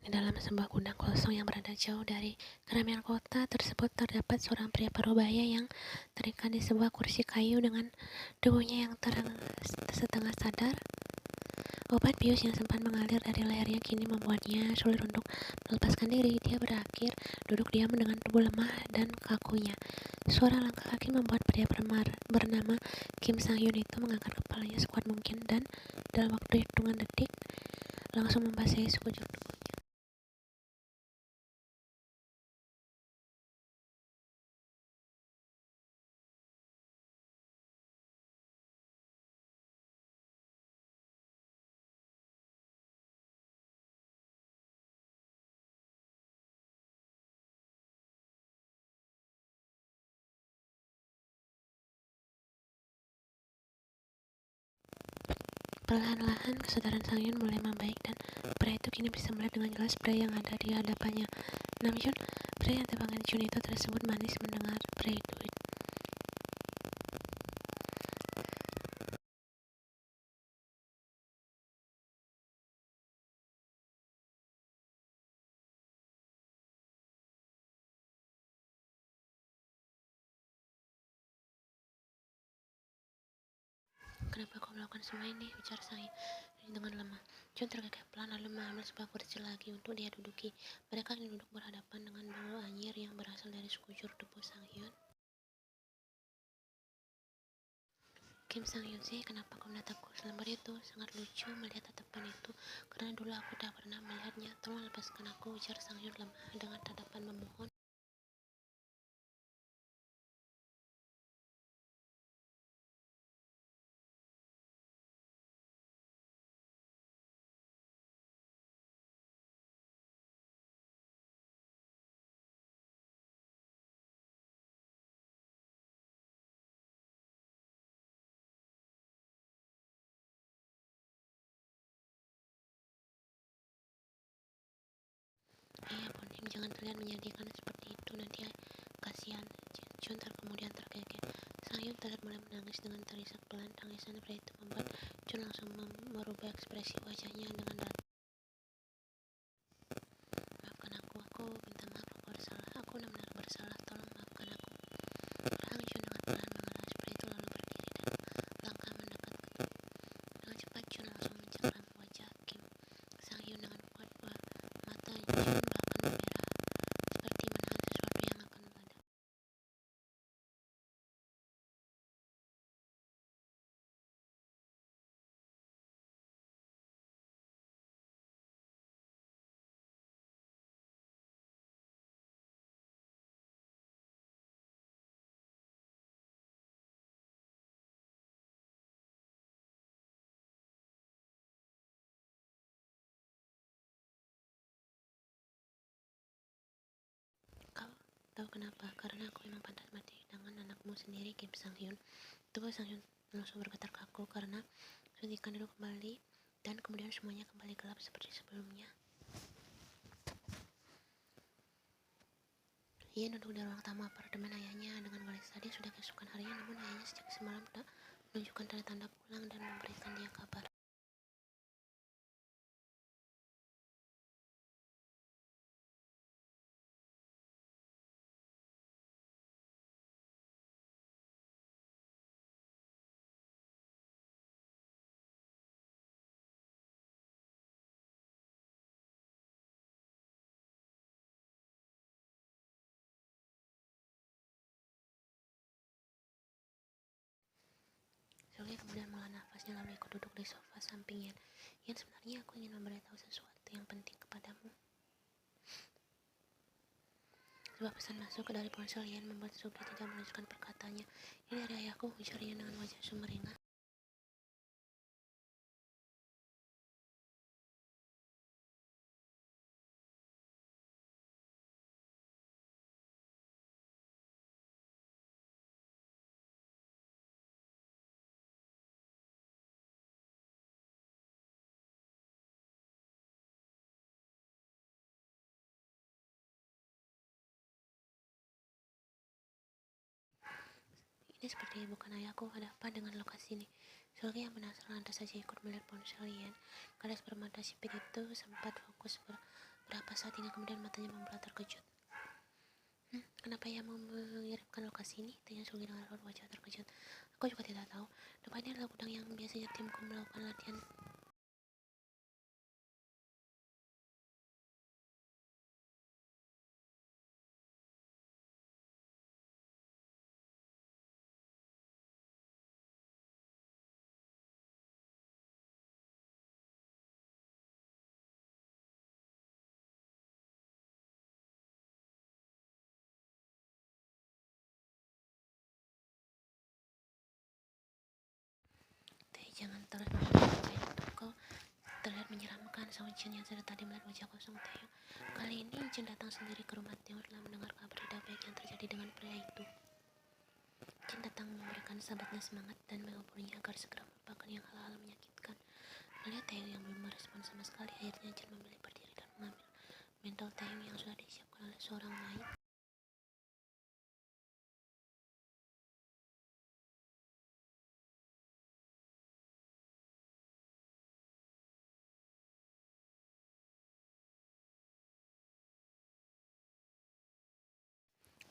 Di dalam sebuah gudang kosong yang berada jauh dari keramaian kota tersebut terdapat seorang pria parubaya yang terikat di sebuah kursi kayu dengan tubuhnya yang setengah sadar. Obat bius yang sempat mengalir dari lehernya kini membuatnya sulit untuk melepaskan diri. Dia berakhir duduk diam dengan tubuh lemah dan kakunya. Suara langkah kaki membuat pria bernama Kim Sang-hyun itu mengangkat kepalanya sekuat mungkin dan dalam waktu hitungan detik langsung membasahi sekujur tubuhnya. Perlahan-lahan kesadaran Sang-hyun mulai membaik dan pria itu kini bisa melihat dengan jelas pria yang ada di hadapannya. Namjoon, pria yang dipanggil Jun itu tersebut manis mendengar pria itu. Kenapa kau melakukan semua ini? Ujar Sang-hyun dengan lemah. Jun terkekeh pelan lalu mengambil sebuah kursi lagi untuk dia duduki. Mereka kini duduk berhadapan dengan bau anyir yang berasal dari sekujur tubuh Sang-hyun. Kim Sang-hyun sih, kenapa kau menatapku selembar itu? Sangat lucu melihat tatapan itu, karena dulu aku tak pernah melihatnya. Tolong lepaskan aku, ujar Sang-hyun lemah dengan tatapan memohon. Bonim, jangan terlihat menyedihkan seperti itu, nanti kasihan. Jun kemudian terkekeh. Sang-hyun terlihat mulai menangis dengan terisak pelan. Tangisan pria itu membuat Jun langsung merubah ekspresi wajahnya dengan rata. Maafkan aku minta maaf, aku bersalah, aku benar-benar bersalah, tolong maafkan aku. Perlahan Jun dengan pelan mengeras pria itu lalu berdiri dan langkah mendekat ke tubuh. Dengan cepat Jun langsung mencengkram wajah Kim Sang-hyun dengan kuat. Mata Jun bahkan memerah seperti menahan sesuatu yang akan meledak. Kau tahu kenapa? Karena aku memang pantas mati di tangan anakmu sendiri, Kim Sang-hyun. Tubuh Sang-hyun langsung bergetar kaku karena suntikan itu kembali dan kemudian semuanya kembali gelap seperti sebelumnya. Ia duduk di ruang tamu apartemen ayahnya dengan Walisa. Dia sudah keesokan harinya, namun ayahnya sejak semalam tak menunjukkan tanda-tanda pulang dan memberikan dia kabar. Sylvia kemudian menghela nafasnya lalu ikut duduk di sofa samping Yan. Yan, sebenarnya aku ingin memberitahu sesuatu yang penting kepadamu. Sebuah pesan masuk dari ponsel Yan membuat Sugi tidak melanjutkan perkataannya. Ini dari ayahku, ujar Yan dengan wajah sumringah. Ini seperti bukan ayahku, ada apa dengan lokasi ini? Sylvia yang penasaran lantas saja ikut melihat ponsel Yan. Garis bermata sipit itu sempat fokus Berapa saat ini kemudian matanya membelah terkejut. Kenapa ia mau mengirimkan lokasi ini? Tanya Sugi dengan raut wajah terkejut. Aku juga tidak tahu. Depannya adalah gudang yang biasanya timku melakukan latihan. Teh, jangan terus mengatakan itu. Kau terlihat menyeramkan, sahut Jin yang sudah tadi melihat wajah kosong Taeyong. Kali ini Jin datang sendiri ke rumah Taeyong setelah mendengar kabar tidak baik yang terjadi dengan pria itu. Jin datang memberikan sahabatnya semangat dan menghubunginya agar segera melupakan yang hal-hal menyakitkan. Melihat Taeyong yang belum merespon sama sekali, akhirnya Jin memilih berdiri dan mengambil mental Taeyong yang sudah disiapkan oleh seorang lain.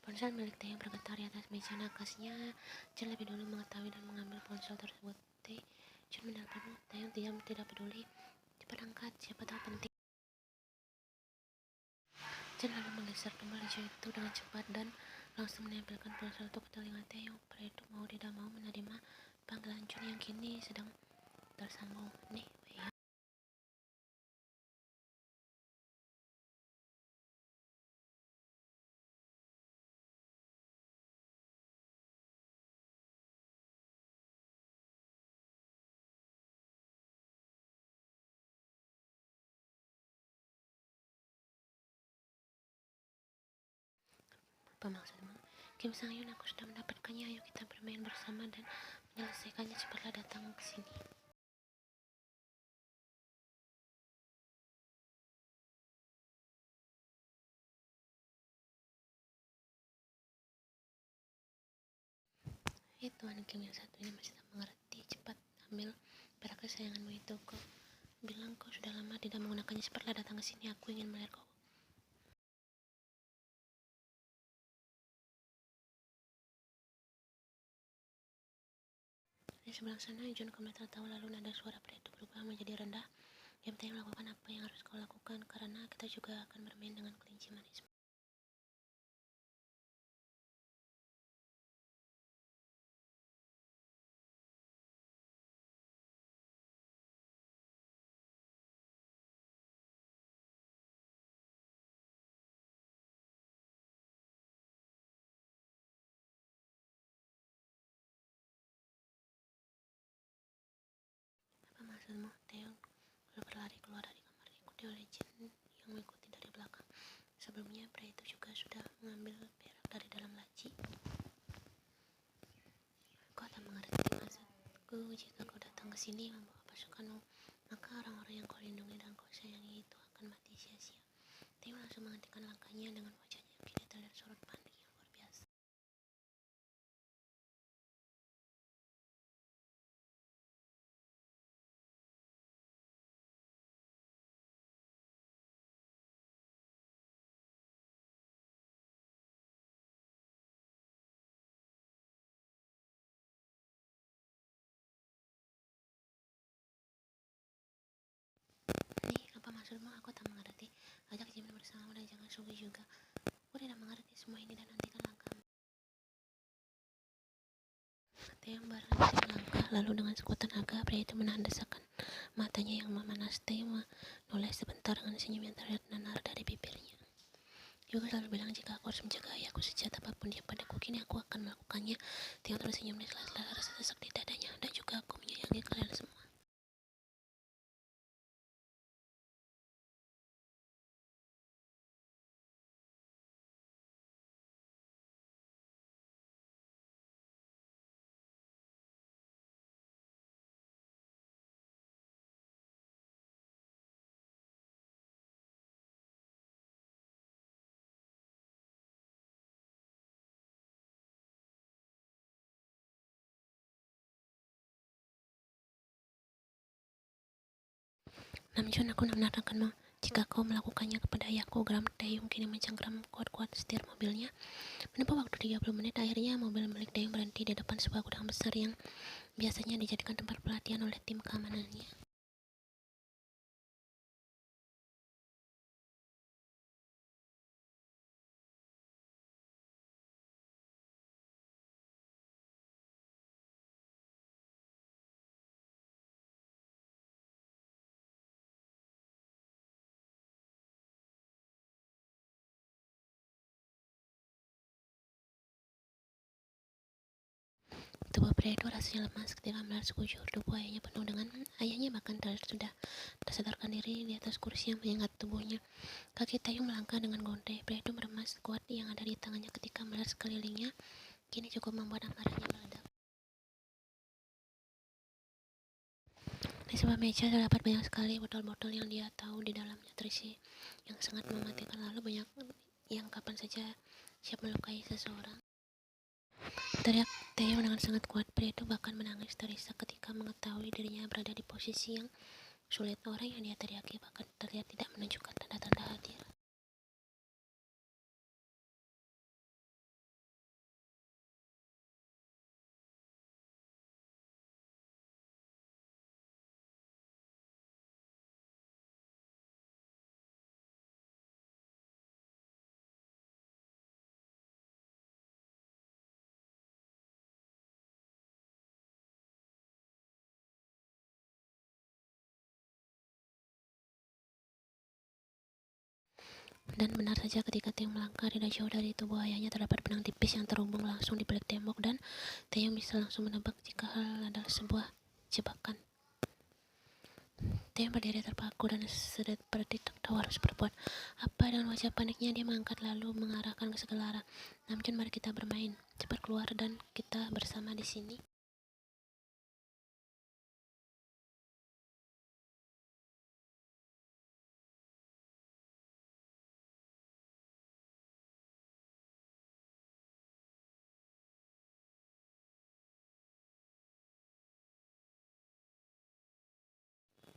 Ponsel milik Taeyong bergetar di atas meja nakasnya. Jin lebih dulu mengetahui dan mengambil ponsel tersebut. Jin menelpon Taeyong tidak peduli. Cepat angkat, siapa tahu penting. Jin lalu menggeser tombol hijau itu dengan cepat dan langsung menempelkan ponsel itu ke telinga Taeyong. Pria itu mau tidak mau menerima panggilan Jun yang kini sedang tersambung. Nih, Wei. Apa maksudmu? Kim Sang-hyun, aku sudah mendapatkannya. Ayo kita bermain bersama dan menyelesaikannya. Cepatlah datang ke sini. Tuan Kim yang satu ini masih tak mengerti. Cepat ambil perak kesayanganmu itu. Kau bilang kau sudah lama tidak menggunakannya. Cepatlah datang ke sini. Aku ingin melihat kau. Di sebelah sana, Jun kembali tertawa lalu nada suara pria itu berubah menjadi rendah. Yang penting lakukan apa yang harus kau lakukan karena kita juga akan bermain dengan kelinci manismu. Apa maksudmu? Taeyong lalu berlari keluar dari kamar diikuti oleh Jin yang mengikuti dari belakang. Sebelumnya pria itu juga sudah mengambil perak dari dalam laci. Kau tak mengerti maksudku. Jika kau datang ke sini membawa pasukanmu, maka orang-orang yang kau lindungi dan kau sayangi itu akan mati sia-sia. Taeyong langsung menghentikan langkahnya dengan wajahnya yang kini terlihat sorot panik yang luar biasa. Nih, apa maksudmu? Aku tak mengerti. Ajak Jimin bersamamu dan jangan Sugi juga. Aku tidak mengerti semua ini dan hentikan langkahmu. Taeyong berhenti melangkah, lalu dengan sekuatan naga, pria itu menahan desakan matanya yang memanas. Taeyong menoleh sebentar dengan senyum yang terlihat nanar dari bibirnya. Juga selalu bilang jika aku harus menjaga ayahku sejahat apapun dia padaku, kini aku akan melakukannya. Taeyong tersenyum di sela-sela rasa sesak di dadanya. Dan juga aku menyayangi kalian semua. Namjoon, aku benar-benar akan Jika kau melakukannya kepada ayahku, geram Taeyong kini mencengkeram kuat-kuat setir mobilnya. Menempuh waktu 30 menit, akhirnya mobil milik Taeyong berhenti di depan sebuah gudang besar yang biasanya dijadikan tempat pelatihan oleh tim keamanannya. Tubuh pria itu rasanya lemas ketika melihat sekujur tubuh ayahnya penuh dengan ayahnya bahkan sudah tersadarkan diri di atas kursi yang menyengat tubuhnya. Kaki Taeyong melangkah dengan gondeh. Pria itu meremas kuat yang ada di tangannya ketika melihat sekelilingnya. Kini cukup membuat amarahnya meledak. Di sebuah meja terdapat banyak sekali botol-botol yang dia tahu di dalamnya terisi yang sangat mematikan, lalu banyak yang kapan saja siap melukai seseorang. Teriak Taeyong dengan sangat kuat. Pria itu bahkan menangis terisak ketika mengetahui dirinya berada di posisi yang sulit. Orang yang dia teriaki bahkan terlihat tidak menunjukkan tanda-tanda hadir. Dan benar saja ketika Taeyong melangkah, tidak jauh dari tubuh ayahnya terdapat benang tipis yang terhubung langsung di balik tembok, dan Taeyong bisa langsung menebak jika hal adalah sebuah jebakan. Taeyong berdiri terpaku dan seperti tak tahu harus berbuat apa. Dengan wajah paniknya dia mengangkat lalu mengarahkan ke segala arah. Namjoon, mari kita bermain. Cepat keluar dan kita bersama di sini.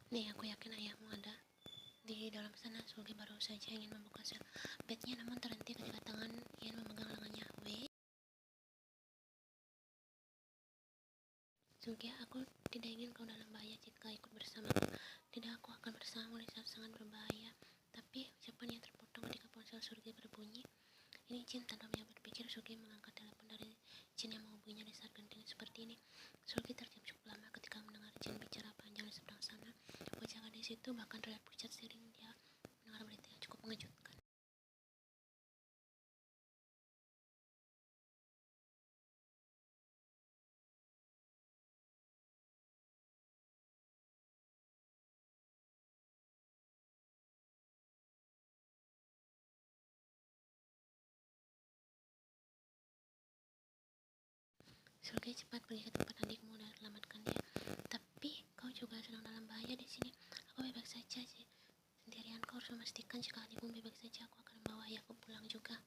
Nih, aku yakin ayahmu ada di dalam sana. Sugi baru saja ingin membuka sel bednya, namun terhenti ketika tangan Ian memegang lengannya. Sugi, aku tidak ingin kau dalam bahaya jika ikut bersamaku. Tidak, aku akan bersamamu di saat sangat berbahaya. Tapi ucapannya terpotong ketika ponsel Sugi berbunyi. Ini Jin. Tanpa banyak berpikir, Sugi mengangkat telepon dari Jin yang menghubunginya di saat genting seperti ini. Sugi terdiam cukup lama ketika mendengar Jin bicara panjang di seberang sana. Wajah gadis itu bahkan terlihat pucat seiring dia mendengar berita yang cukup mengejutkan. Sugi, cepat pergi ke tempat adikmu dan selamatkan dia. Tapi kau juga sedang dalam bahaya di sini. Aku baik-baik saja sendirian. Kau harus memastikan jika adikmu baik-baik saja. Aku akan membawa ayahku pulang juga.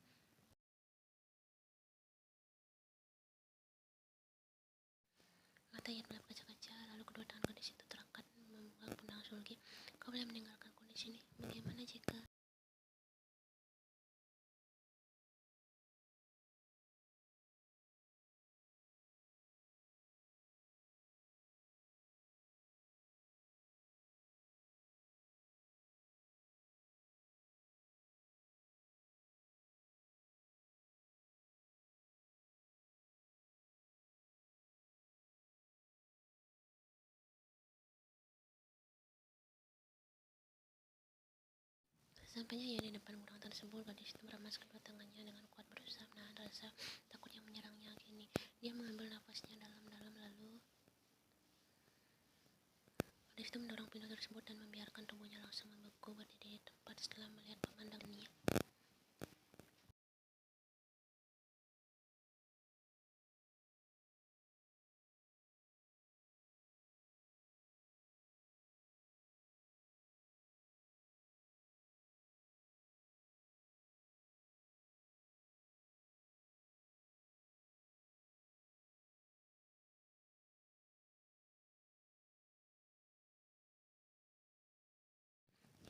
Mata Ian melap kaca-kaca, lalu kedua tangan gadis itu terangkat memegang pundak Sugi. Kau boleh meninggalkanku di sini. Bagaimana jika... Sesampainya ia di depan gudang tersebut, gadis itu meremas kedua tangannya dengan kuat, berusaha menahan rasa takut yang menyerangnya. Kini dia mengambil nafasnya dalam-dalam, lalu gadis itu mendorong pintu tersebut dan membiarkan tubuhnya langsung membeku berdiri di tempat setelah melihat pemandangan dunia.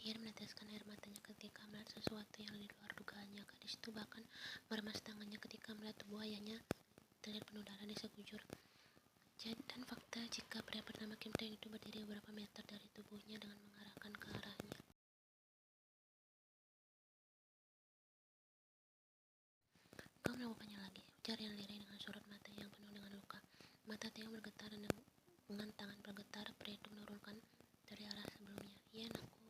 Ia meneteskan meneteskan air matanya ketika melihat sesuatu yang di luar dugaannya. Gadis itu bahkan meremas tangannya ketika melihat tubuh ayahnya terlihat penuh darah di sekujur. Dan fakta jika pria bernama Kim Tae itu berdiri beberapa meter dari tubuhnya dengan mengarahkan ke arahnya. Kau melakukannya lagi, ujar Yan lirih dengan sorot mata yang penuh dengan luka. Mata Theo bergetar dan dengan tangan bergetar, pria itu menurunkan dari arah sebelumnya. Yan, aku...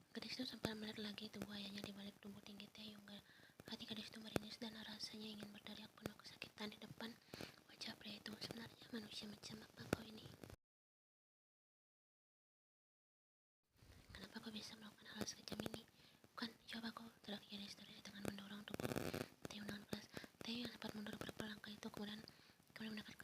Gadis itu sempat melihat lagi tubuh ayahnya di balik tubuh tinggi Taeyong. Hati gadis itu merinding dan rasanya ingin berteriak penuh kesakitan di depan wajah pria itu. Sebenarnya manusia macam apa kau ini? Kenapa kau bisa melakukan hal sekejam ini? Bukan, coba kau, teriak Yan histeris dengan mendorong tubuh Taeyong dengan keras. Taeyong yang sempat mundur beberapa langkah itu kemudian mendekat